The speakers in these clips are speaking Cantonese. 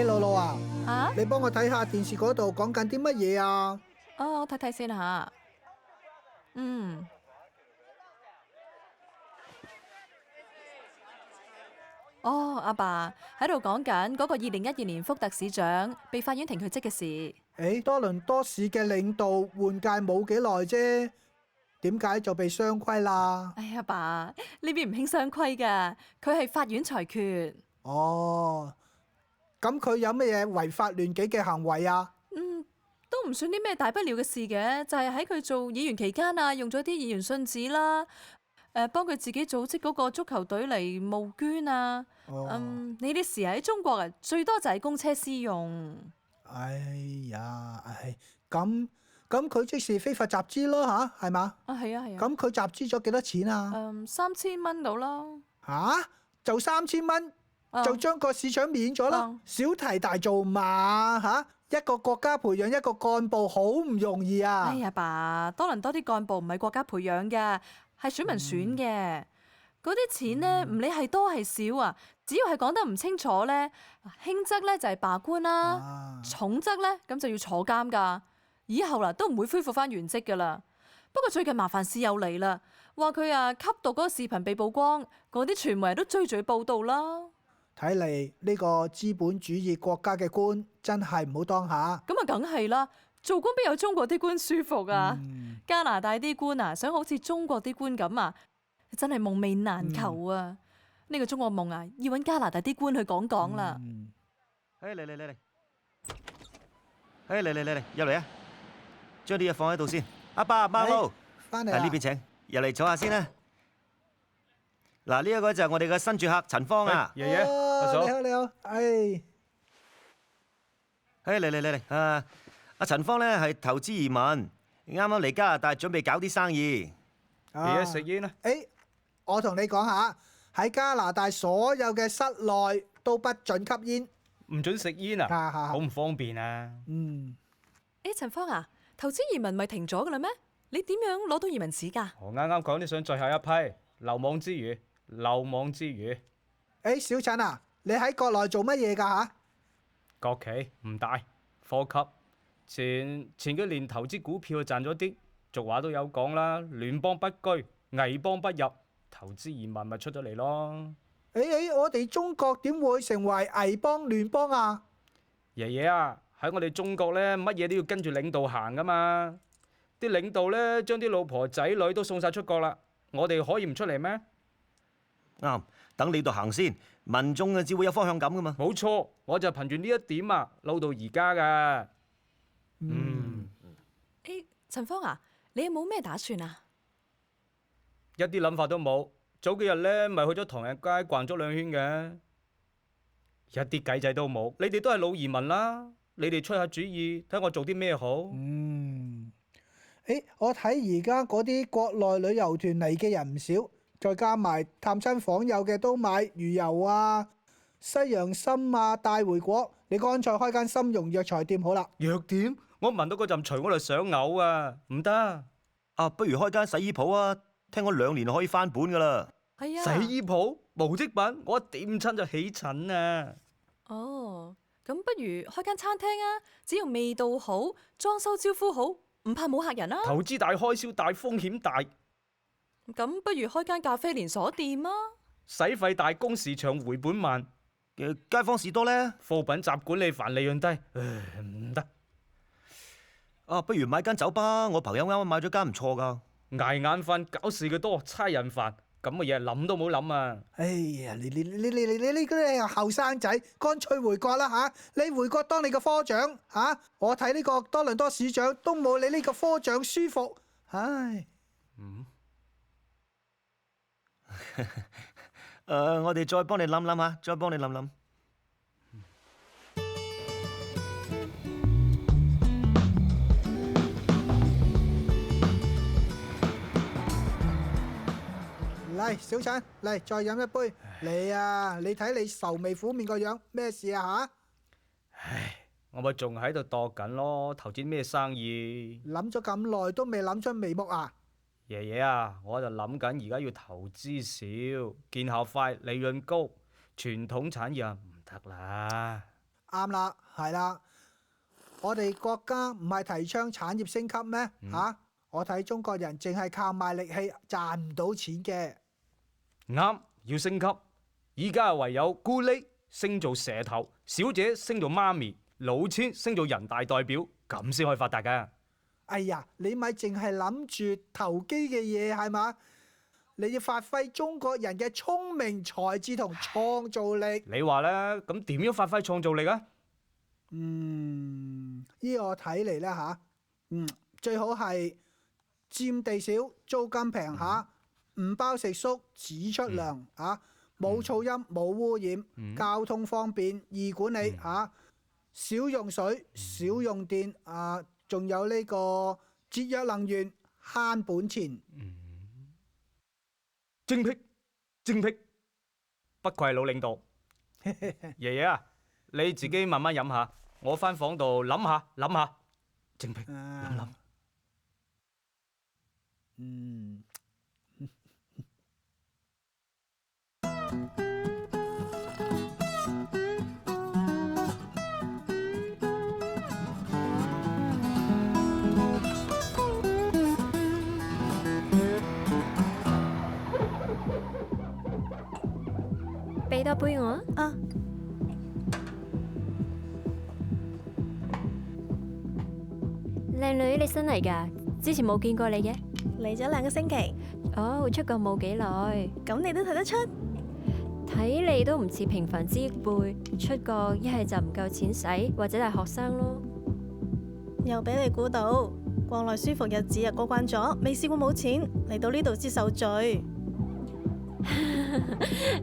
露露啊，吓？你幫我睇下電視嗰度講緊啲乜嘢啊？我睇睇先吓。嗯，阿爸喺度講緊嗰個2012年福特市長被法院停佢職嘅事。多倫多市嘅領導換屆冇幾耐啫，點解就被雙規啦？哎呀，爸，呢邊唔興雙規噶，佢係法院裁決。哦，咁佢有乜嘢違法亂紀嘅行為啊？都唔算啲咩大不了嘅事嘅，就係喺佢做議員期間啊，用咗啲議員信紙啦，幫佢自己組織嗰個足球隊嚟募捐啊。哦，呢啲事喺中國啊，最多就係公車私用。哎呀，咁佢即是非法集資咯吓，係嘛？係啊係啊。咁佢集資咗幾多錢啊？ 3000蚊到啦。吓，就3000蚊就將個市長免咗啦？嗯小題大做嘛吓？一個國家培養一個幹部好唔容易啊！哎呀，爸，多倫多啲幹部唔係國家培養嘅，係選民選嘅。嗰啲錢呢，唔理係多係少啊，只要係講得唔清楚呢，輕則呢就係罷官啦，重則呢咁就要坐監噶。以後啦都唔會恢復翻原職噶啦。不過最近麻煩事又嚟啦，話佢吸毒嗰個視頻被曝光，嗰啲傳媒都追住去報道啦。睇嚟呢個資本主義國家嘅官真係唔好當下。咁啊，梗係啦，做官邊有中國啲官舒服啊？加拿大啲官啊，想好似中國啲官咁啊，真係夢寐難求啊！呢個中國夢啊，要揾加拿大啲官去講講啦。嚟，嚟入嚟啊！將啲嘢放喺度先。阿爸阿媽好，翻嚟呢邊請，入嚟坐下先啦。嗱，呢一個就係我哋嘅新住客陳芳啊。爺爺，阿嫂，你好你好，嚟，阿陳芳咧係投資移民，啱啱嚟加拿大準備搞啲生意。爺爺食煙啦。我同你講下，喺加拿大所有嘅室內都不准吸煙。唔准食煙啊？好唔方便啊！陳芳啊，投資移民咪停咗噶啦咩？你點樣攞到移民紙噶？我啱啱講啲想最後一批流亡之餘，小陳啊，你喺國內做乜嘢噶吓？國企唔大，科級前幾年投資股票賺咗啲，俗話都有講啦，亂邦不居，危邦不入，投資移民咪出咗嚟咯。我哋中國點會成為危邦亂邦啊？爺爺啊，喺我哋中國呢，乜嘢都要跟住領導行噶嘛。啲領導呢，將啲老婆仔女都送晒出國啦，我哋可以唔出嚟咩？啱，等你度行先，民眾啊只會有方向感噶嘛。冇錯，我就憑住呢一點啊，撈到而家噶。陳芳啊，你有冇咩打算啊？一啲諗法都冇。早幾日呢，咪去咗唐人街逛咗2圈嘅，一啲計仔都冇。你哋都係老移民啦，你哋出下主意，睇我做啲咩好。我睇而家嗰啲國內旅遊團嚟嘅人唔少，再加埋探親訪友嘅都買魚油啊、西洋參啊、帶回國，你乾脆開間參茸藥材店好啦。藥店？我聞到嗰陣除我就想嘔啊，唔得。不如開間洗衣鋪啊！聽講2年可以翻本噶啦。係啊。洗衣鋪無跡品，我一掂親就起疹啊。咁不如開間餐廳啊！只要味道好，裝修招呼好，唔怕冇客人啊。投資大，開銷大，風險大。咁不如開間咖啡連鎖店啊！使費大，工時長，回本慢。街坊士多呢？貨品集管理繁，利潤低，唔得。不如買間酒吧，我朋友啱啱買咗間唔錯噶。捱眼瞓，搞事嘅多，差人煩，咁嘅嘢諗都冇諗啊！你呢個後生仔，乾脆回國啦吓！你回國當你個科長吓，我睇呢個多倫多市長都冇你呢個科長舒服，唉。我哋再幫你諗諗下，再幫你諗諗。嚟，小陳，嚟再飲一杯。嚟啊！你睇你愁眉苦面個樣，咩事啊吓？我咪仲喺度度緊咯，投資咩生意？諗咗咁耐都未諗出眉目啊！爺爺啊，我就諗緊而家要投資少，見效快，利潤高，傳統產業唔得啦。啱啦，係啦。我哋國家唔係提倡產業升級咩？我睇中國人淨係靠賣力氣賺唔到錢嘅。啱，要升級。依家唯有咕喱升做蛇頭，小姐升做媽咪，老千升做人大代表，咁先可以發達㗎。哎呀，你咪淨係諗住投機嘅嘢係嘛？你要發揮中國人嘅聰明才智同創造力。你話啦，咁點樣發揮創造力啊？依我睇嚟咧嚇，最好係佔地少、租金平嚇，唔包食宿、只出糧嚇，冇噪音、冇污染，交通方便、易管理嚇，少用水、少用電仲有呢個節約能源、慳本錢。精辟，精辟，不愧係老領導。爺爺啊，你自己慢慢飲下，我返房度諗下諗下。精辟，諗諗。俾多杯我啊！靚女，你新嚟㗎？之前冇見過你嘅。嚟咗2個星期，哦，出國冇幾耐，咁你都睇得出？睇你都唔似平凡之輩，出國一係就唔夠錢使，或者係學生咯。又俾你估到，國內舒服日子過慣咗，未試過冇錢，嚟到呢度先受罪。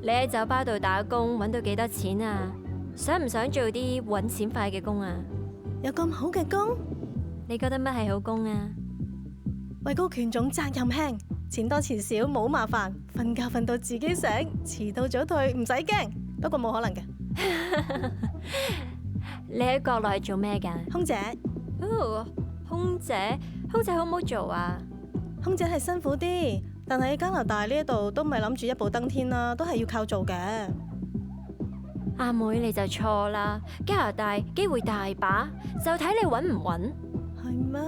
你喺酒吧度打工，揾到幾多錢啊？想唔想做啲揾錢快嘅工啊？有咁好嘅工？你覺得乜係好工啊？位高權重，責任輕，錢多錢少冇麻煩，瞓覺瞓到自己醒，遲到早退唔使驚。不過冇可能嘅。你喺國內做咩噶？空姐。哦，空姐，空姐好唔好做啊？空姐係辛苦啲，但係喺加拿大呢一度都唔係諗住一步登天啦，都係要靠做嘅。阿妹你就錯啦，加拿大機會大把，就睇你搵唔搵。係咩？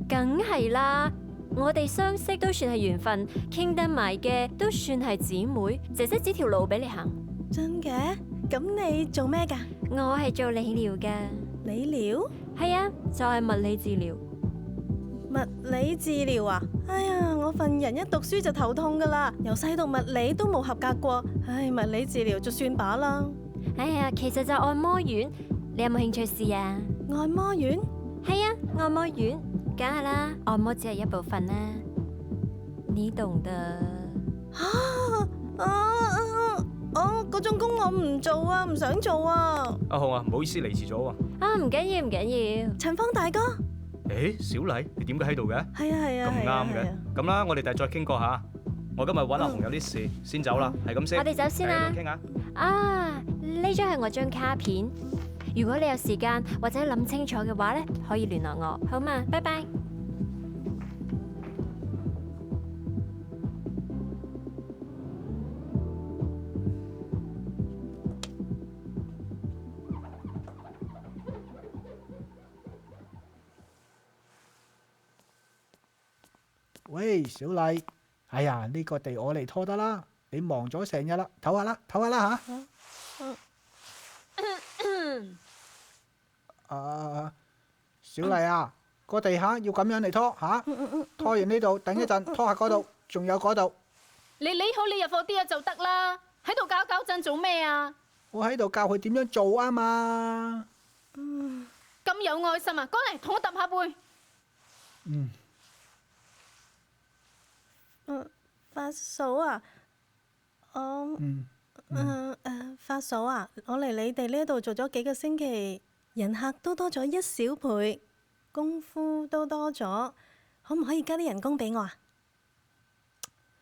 梗係啦，我哋相識都算係緣分，傾得埋嘅都算係姊妹，姐姐指條路俾你行。真嘅？咁你做咩噶？我係做理療噶。理療？係啊，就係物理治療。物理治療啊！哎呀，我份人一讀書就頭痛噶啦，由細讀物理都冇合格過，唉，物理治療就算把啦。哎呀，其實就按摩院，你有冇興趣試啊？按摩院？係啊，按摩院，梗係啦，按摩只係一部分啦，你懂得。嗰種工我唔做啊，唔想做啊。阿紅啊，唔好意思嚟遲咗喎。啊，唔緊要唔緊要。陳芳大哥。誒，小麗，你點解喺度嘅？係啊係啊。咁啱嘅。咁啦，我哋第日再傾過下。我今日揾阿紅有啲事，先走啦，係咁先。我哋走先啦。傾下。啊，呢張係我張卡片，如果你有時間或者諗清楚嘅話咧，可以聯絡我，好嘛？拜拜。喂，小麗，哎呀，呢個地我嚟拖得啦，你忙咗成日啦，唞下啦，唞下啦吓。小麗啊，個地下要咁樣嚟拖吓，拖完呢度，等一陣拖下嗰度，仲有嗰度。你理好你入貨啲嘢就得啦，喺度搞震做咩啊？我喺度教佢點樣做啊嘛。咁有愛心啊，過嚟同我揼下背。發嫂啊，發嫂啊，我嚟你哋呢度做咗幾個星期，人客都多咗1小倍，功夫都多咗，可唔可以加啲人工俾我啊？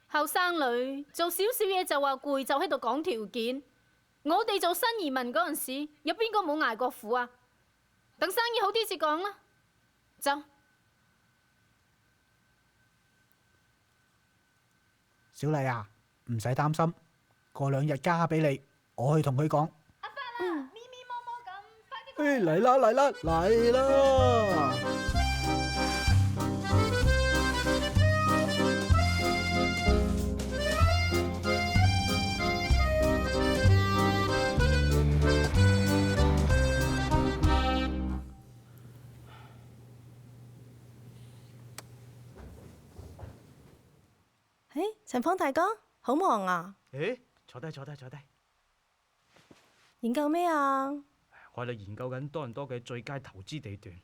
後生女做少少嘢就話攰，就喺度講條件。我哋做新移民嗰陣時，有邊個冇捱過苦啊？等生意好啲先講啦。走。小麗啊，唔使擔心，過2日加俾你，我去同佢講。阿發啦，咪咪摸摸咁，快嚟啦嚟啦嚟啦！誒，陳芳大哥，好忙啊？誒，坐低坐低坐低。研究咩啊？我喺度研究緊多倫多嘅最佳投資地段，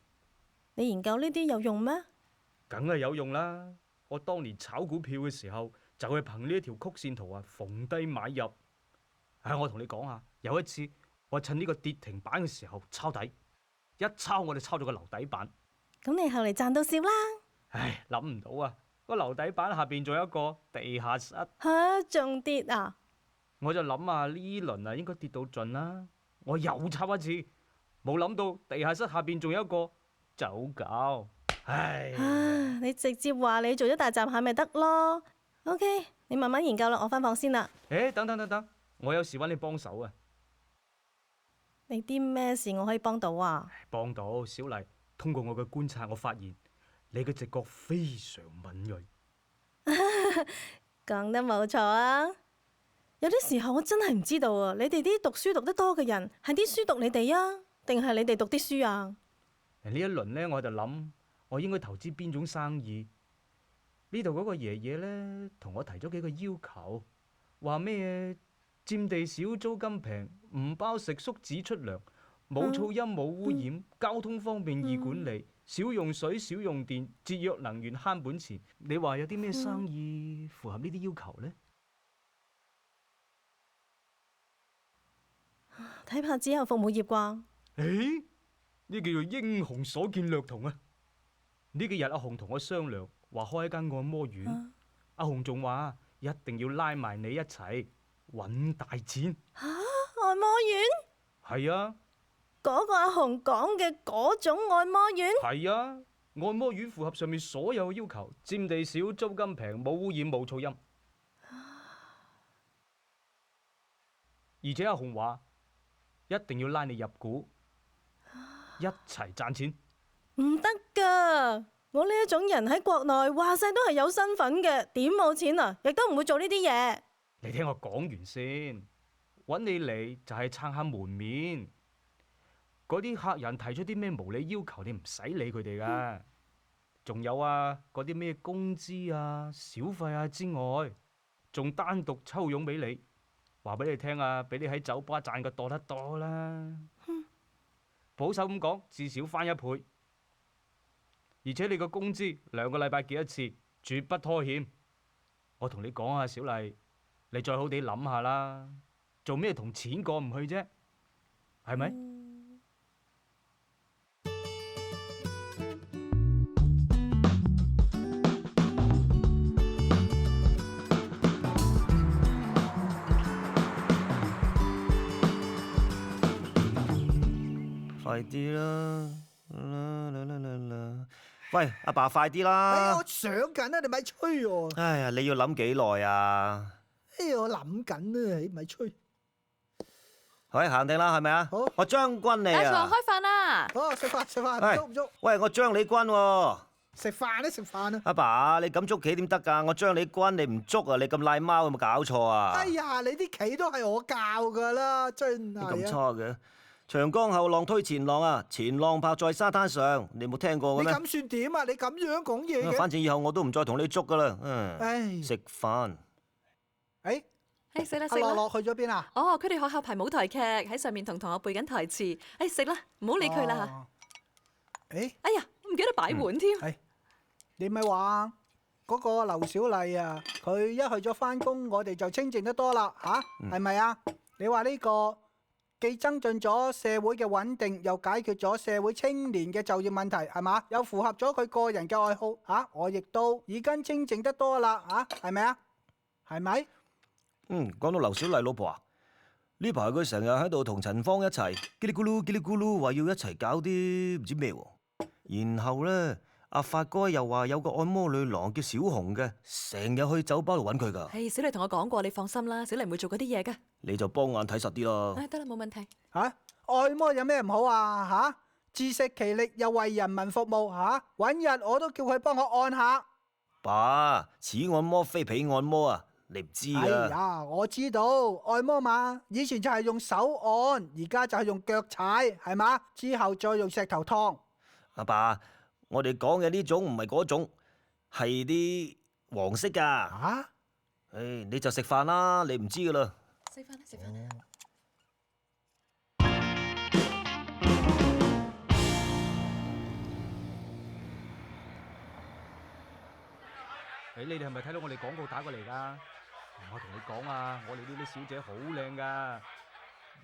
你研究呢啲有用咩？梗係有用啦！我當年炒股票嘅時候，就係憑呢一條曲線圖啊，逢低買入。我同你講下，有一次我趁呢個跌停板嘅時候抄底，一抄我哋抄咗個樓底板。咁你後嚟賺到笑啦？唉，諗唔到啊！個樓底板下邊仲有一個地下室。吓，仲跌啊？我就諗下呢輪啊，應該跌到盡啦。我又抄一次，冇諗到地下室下邊仲有一個走狗。唉，你直接話你做咗大閘蟹咪得咯。OK，你慢慢研究啦，我返房先啦。等，我有事揾你幫手啊！你啲咩事我可以幫到啊？幫到小麗，通過我嘅觀察，我發現你嘅直覺非常敏鋭。講得冇錯啊！有啲時候我真係唔知道啊，你哋啲讀書讀得多嘅人係啲書讀你哋啊，定係你哋讀啲書啊？呢一輪呢，我就諗我應該投資邊種生意。呢度嗰個爺爺呢，同我提咗幾個要求，話咩佔地少、租金平、唔包食宿、只出糧、冇噪音、冇污染、交通方便易管理、少用水、少用電、節約能源、慳本錢。你話有啲咩生意符合呢啲要求呢？睇怕只有服務業啩？誒，呢叫做英雄所見略同啊！呢幾日阿紅同我商量，話開一間按摩院。阿紅仲話一定要拉埋你一齊揾大錢。按摩院？係啊，嗰個阿紅講嘅嗰種按摩院？係啊，按摩院符合上面所有要求，佔地少、租金平、冇污染、冇噪音。而且阿紅話一定要拉你入股，一齊賺錢。唔得噶，我呢一種人喺國內話晒都係有身份嘅，點冇錢啊？亦都唔會做呢啲嘢。你聽我講完先，揾你嚟就係撐下門面。嗰啲客人提出啲咩無理要求，你唔使理佢哋噶。仲有啊，嗰啲咩工資啊、小費啊之外，仲單獨抽佣俾你。話俾你聽啊，比你喺酒吧賺嘅多得多啦。保守咁講，至少翻1倍。而且你個工資2個禮拜結一次，絕不拖欠。我同你講啊，小麗，你再好地諗下啦，做咩同錢過唔去啫？係咪？快啲啦！喂，阿爸快啲哎呀，啦我！想緊啊，你咪吹喎！哎呀，你要諗幾耐啊？哎呀，我諗緊啊，你咪吹。喂，行定啦，係咪啊？好我將軍你大床啊！開飯啦！哦，食飯，喂唔捉唔捉？喂，我將你軍喎！食飯啊！阿爸，你咁捉棋點得㗎？我將你軍，你唔捉啊！你咁賴貓，有冇搞錯啊？哎呀，你啲棋都係我教㗎啦，真你咁係啊！差嘅？長江後浪推前浪啊！前浪拍在沙灘上，你冇聽過嘅咩？你咁算點啊？你咁樣講嘢嘅？反正以後我都唔再同你捉㗎啦。唉，食飯。誒，食啦阿樂樂去咗邊啊？哦，佢哋學校排舞台劇，喺上面同學背緊台詞。食啦，唔好理佢啦。哦。誒，哎呀，唔記得擺碗添。你咪話嗰個劉小麗啊，佢一去咗返工，我哋就清靜得多啦，吓，係咪啊？你話呢個既增進咗社會嘅穩定，又解決咗社會青年嘅就業問題，係嘛？又符合咗佢個人嘅愛好，吓，我亦都已經清靜得多啦，吓，係咪啊？係咪？講到劉小麗老婆啊，呢排佢成日喺度同陳芳一齊，嘰哩咕嚕嘰哩咕嚕，話要一齊搞啲唔知咩喎。然後咧，阿發哥又話有個按摩女郎叫小紅嘅，成日去酒吧度揾佢㗎。係小麗同我講過，你放心啦，小麗唔會做嗰啲嘢㗎。你就幫眼睇實啲啦。唉，得啦，冇問題。按摩有咩唔好啊？自食其力又為人民服務揾日我都叫佢幫我按下。爸，此按摩非彼按摩啊，你唔知哎啊？呀，我知道按摩嘛，以前就係用手按，而家就係用腳踩，係嘛？之後再用石頭燙。阿爸，我哋講嘅呢種唔係嗰種，係啲黃色㗎。唉，你就食飯啦，你唔知㗎啦。食飯啦，食飯啦。你哋係咪睇到我哋廣告打過嚟㗎？我同你講啊，我哋呢啲小姐好靚㗎，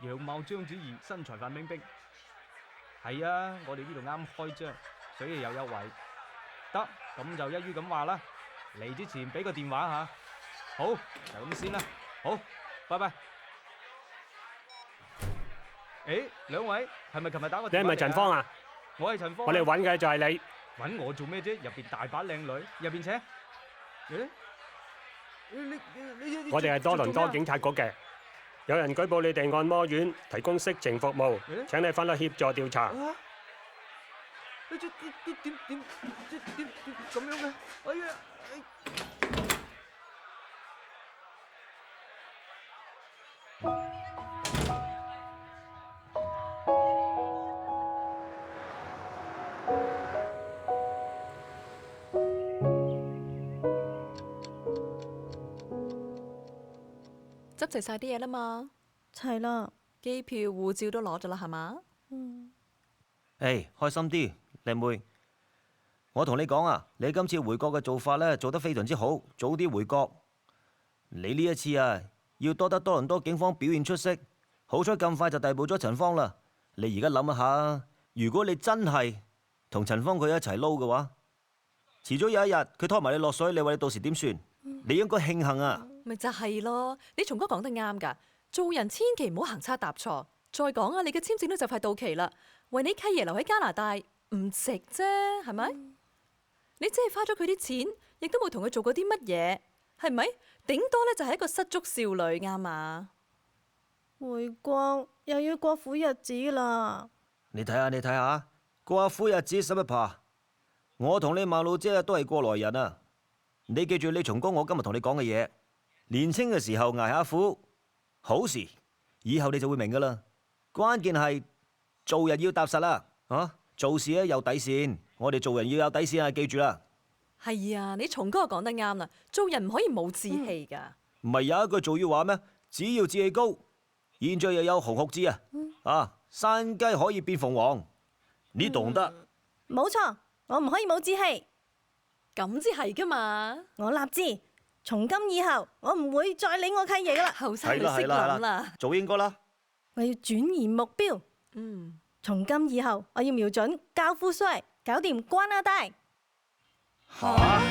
樣貌章子怡，身材范冰冰。係啊，我哋呢度啱開張，所以有優惠。得，咁就一於咁話啦。嚟之前俾個電話嚇。好，就咁先啦。好，拜拜。誒，兩位係咪琴日打過電話嚟啊？你係咪陳芳啊？我係陳芳。我哋揾嘅就係你。揾我做咩啫？入邊大把靚女，入邊請。我哋係多倫多警察局嘅，有人舉報你哋按摩院提供色情服務，請你翻去協助調查。點咁樣嘅？哎呀！執齊晒啲嘢啦嘛，齊啦。機票、護照都攞咗啦，係嘛？開心啲，靚妹。我同你講啊，你今次回國嘅做法咧，做得非常之好，早啲回國。你呢一次啊，要多得多倫多警方表現出色，好彩咁快就逮捕咗陳芳啦。你而家諗一下，如果你真係同陳芳佢一齊撈嘅話，遲早有一日佢拖埋你落水，你話你到時點算？你應該慶幸啊！咪就係咯，你松哥講得啱㗎，做人千祈唔好行差踏錯。再講啊，你嘅簽證都就快到期啦，為你契爺留喺加拿大唔值啫，係咪？你只係花咗佢啲錢，亦都冇同佢做過啲乜嘢，係咪？頂多咧就係一個失足少女，啱嘛？回國又要過苦日子啦。你睇下，過下苦日子使乜怕？我同你馬老姐都係過來人啊！你記住你松哥我今日同你講嘅嘢，年青嘅時候捱下苦，好事，以後你就會明噶啦。關鍵係做人要踏實啦，做事咧有底線，我哋做人要有底線啊，記住啦。係啊，你松哥講得啱啦，做人唔可以冇志氣㗎。唔係有一句俗語話咩？只要志氣高，現在又有紅學知啊！山雞可以變鳳凰，你懂得？冇錯，我唔可以冇志氣。咁至係㗎嘛！我立志，從今以後我唔會再理我契爺噶啦。後生女識諗啦，早應該啦。我要轉移目標。從今以後我要瞄準教富帥，搞掂關亞大。嚇！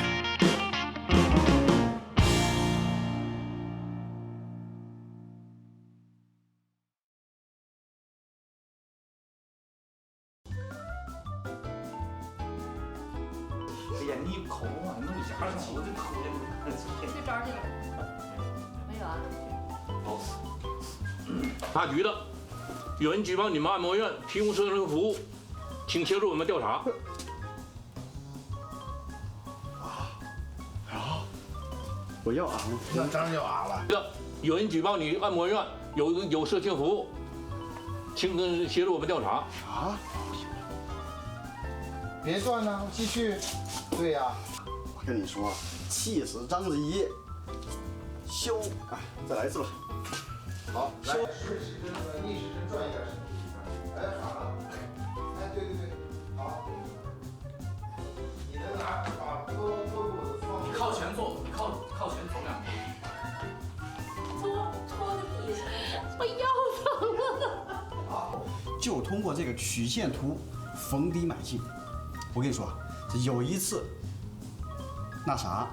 哎呀，你口红啊，弄牙上，我这口也这招这个没有啊？大局的，有人举报你们按摩院提供色情服务，请协助我们调查。我要啊，那当然要啊了。有人举报你按摩院有色情服务，请协助我们调查。啊？别断了，继续。对呀，我跟你说，气死章子怡。修，哎，再来一次吧。好，来，顺时针和逆时针转一点身体。哎，反了。哎，对，好。你能把胳膊放。靠前坐，靠前走两步。搓个屁是我腰疼了。好，就通过这个曲线图逢低买进。我跟你说，有一次，那啥，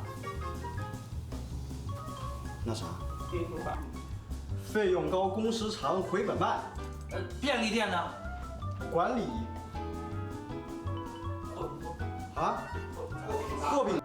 费用高，工时长，回本慢。便利店呢？管理。好，啊？过敏。